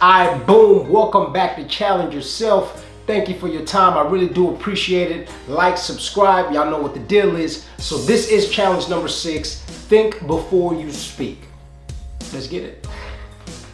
Boom, welcome back to Challenge Yourself. Thank you for your time. I really do appreciate it. Like, subscribe, y'all know what the deal is. So this is challenge number 6, think before you speak. Let's get it.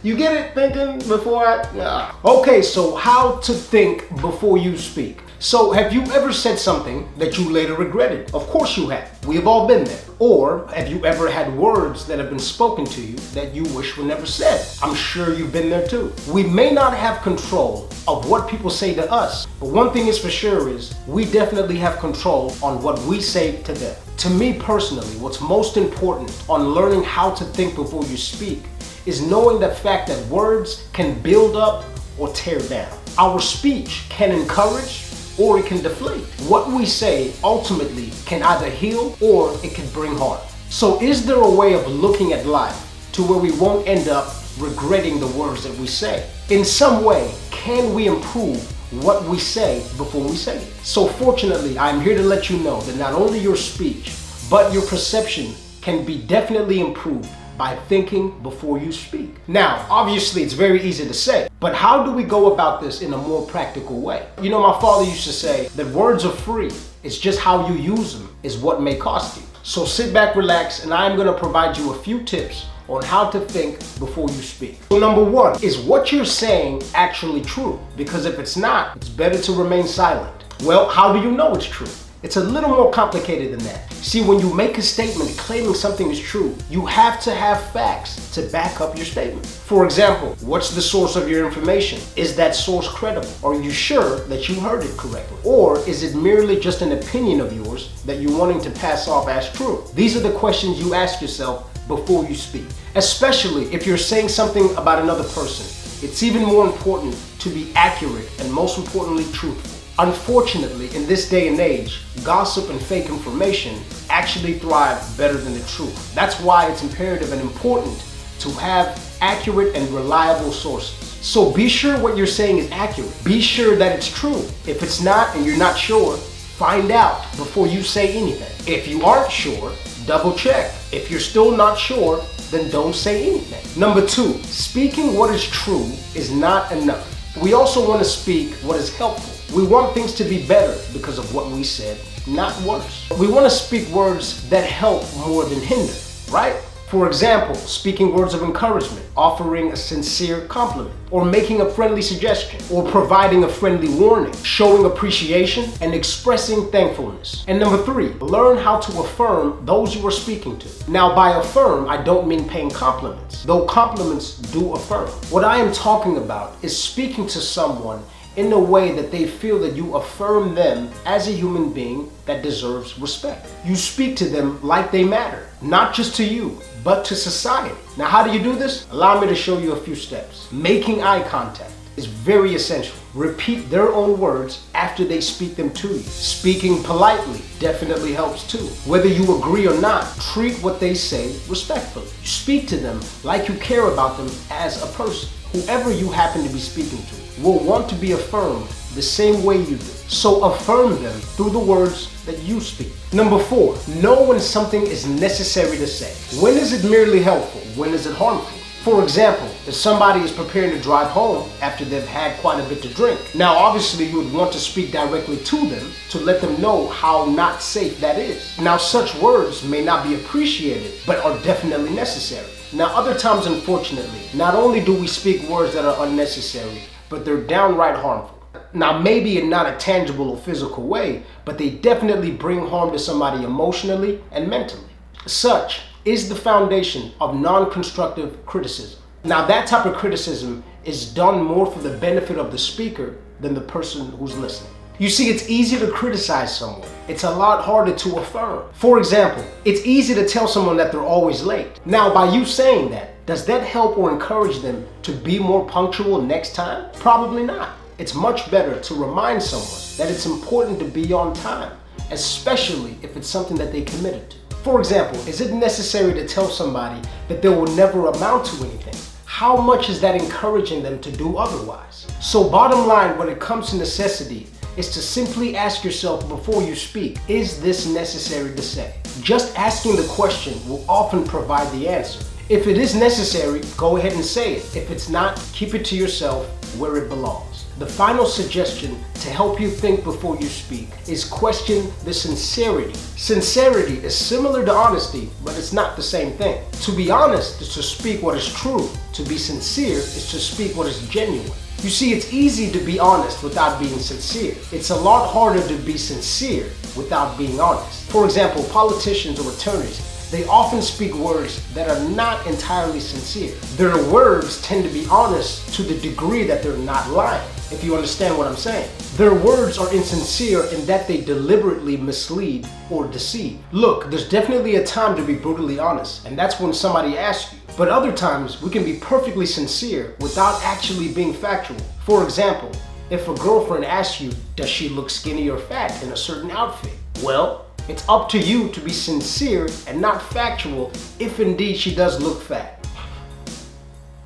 You get it? Thinking before yeah. Okay, so how to think before you speak. So have you ever said something that you later regretted? Of course you have. We have all been there. Or have you ever had words that have been spoken to you that you wish were never said? I'm sure you've been there too. We may not have control of what people say to us, but one thing is for sure is we definitely have control on what we say to them. To me personally, what's most important on learning how to think before you speak is knowing the fact that words can build up or tear down. Our speech can encourage or it can deflate. What we say ultimately can either heal or it can bring harm. So is there a way of looking at life to where we won't end up regretting the words that we say? In some way, can we improve what we say before we say it? So fortunately, I'm here to let you know that not only your speech, but your perception can be definitely improved by thinking before you speak. Now, obviously it's very easy to say, but how do we go about this in a more practical way? You know, my father used to say that words are free. It's just how you use them is what may cost you. So sit back, relax, and I'm gonna provide you a few tips on how to think before you speak. So number 1, is what you're saying actually true? Because if it's not, it's better to remain silent. Well, how do you know it's true? It's a little more complicated than that. See, when you make a statement claiming something is true, you have to have facts to back up your statement. For example, what's the source of your information? Is that source credible? Are you sure that you heard it correctly? Or is it merely just an opinion of yours that you're wanting to pass off as true? These are the questions you ask yourself before you speak. Especially if you're saying something about another person, it's even more important to be accurate and most importantly truthful. Unfortunately, in this day and age, gossip and fake information actually thrive better than the truth. That's why it's imperative and important to have accurate and reliable sources. So be sure what you're saying is accurate. Be sure that it's true. If it's not and you're not sure, find out before you say anything. If you aren't sure, double check. If you're still not sure, then don't say anything. Number 2, speaking what is true is not enough. We also want to speak what is helpful. We want things to be better because of what we said, not worse. We want to speak words that help more than hinder, right? For example, speaking words of encouragement, offering a sincere compliment, or making a friendly suggestion, or providing a friendly warning, showing appreciation, and expressing thankfulness. And number 3, learn how to affirm those you are speaking to. Now, by affirm, I don't mean paying compliments, though compliments do affirm. What I am talking about is speaking to someone in a way that they feel that you affirm them as a human being that deserves respect. You speak to them like they matter, not just to you, but to society. Now, how do you do this? Allow me to show you a few steps. Making eye contact is very essential. Repeat their own words after they speak them to you. Speaking politely definitely helps too. Whether you agree or not, treat what they say respectfully. Speak to them like you care about them as a person. Whoever you happen to be speaking to will want to be affirmed the same way you do. So affirm them through the words that you speak. Number 4, know when something is necessary to say. When is it merely helpful? When is it harmful? For example, if somebody is preparing to drive home after they've had quite a bit to drink, now obviously you would want to speak directly to them to let them know how not safe that is. Now such words may not be appreciated, but are definitely necessary. Now other times, unfortunately, not only do we speak words that are unnecessary, but they're downright harmful. Now maybe in not a tangible or physical way, but they definitely bring harm to somebody emotionally and mentally. Such is the foundation of non-constructive criticism. Now that type of criticism is done more for the benefit of the speaker than the person who's listening. You see, it's easy to criticize someone. It's a lot harder to affirm. For example, it's easy to tell someone that they're always late. Now, by you saying that, does that help or encourage them to be more punctual next time? Probably not. It's much better to remind someone that it's important to be on time, especially if it's something that they committed to. For example, is it necessary to tell somebody that they will never amount to anything? How much is that encouraging them to do otherwise? So bottom line, when it comes to necessity, is to simply ask yourself before you speak, is this necessary to say? Just asking the question will often provide the answer. If it is necessary, go ahead and say it. If it's not, keep it to yourself where it belongs. The final suggestion to help you think before you speak is question the sincerity. Sincerity is similar to honesty, but it's not the same thing. To be honest is to speak what is true. To be sincere is to speak what is genuine. You see, it's easy to be honest without being sincere. It's a lot harder to be sincere without being honest. For example, politicians or attorneys, they often speak words that are not entirely sincere. Their words tend to be honest to the degree that they're not lying, if you understand what I'm saying. Their words are insincere in that they deliberately mislead or deceive. Look, there's definitely a time to be brutally honest, and that's when somebody asks you. But other times, we can be perfectly sincere without actually being factual. For example, if a girlfriend asks you, does she look skinny or fat in a certain outfit? Well, it's up to you to be sincere and not factual if indeed she does look fat.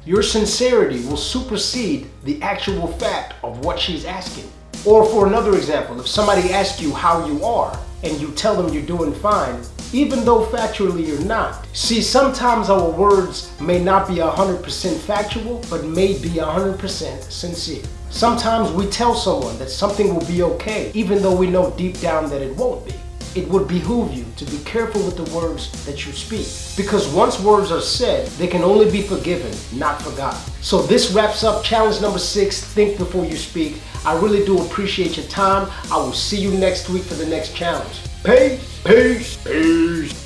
Your sincerity will supersede the actual fact of what she's asking. Or for another example, if somebody asks you how you are and you tell them you're doing fine, even though factually you're not. See, sometimes our words may not be 100% factual, but may be 100% sincere. Sometimes we tell someone that something will be okay, even though we know deep down that it won't be. It would behoove you to be careful with the words that you speak, because once words are said, they can only be forgiven, not forgotten. So this wraps up challenge number 6, think before you speak. I really do appreciate your time. I will see you next week for the next challenge. Peace, peace, peace.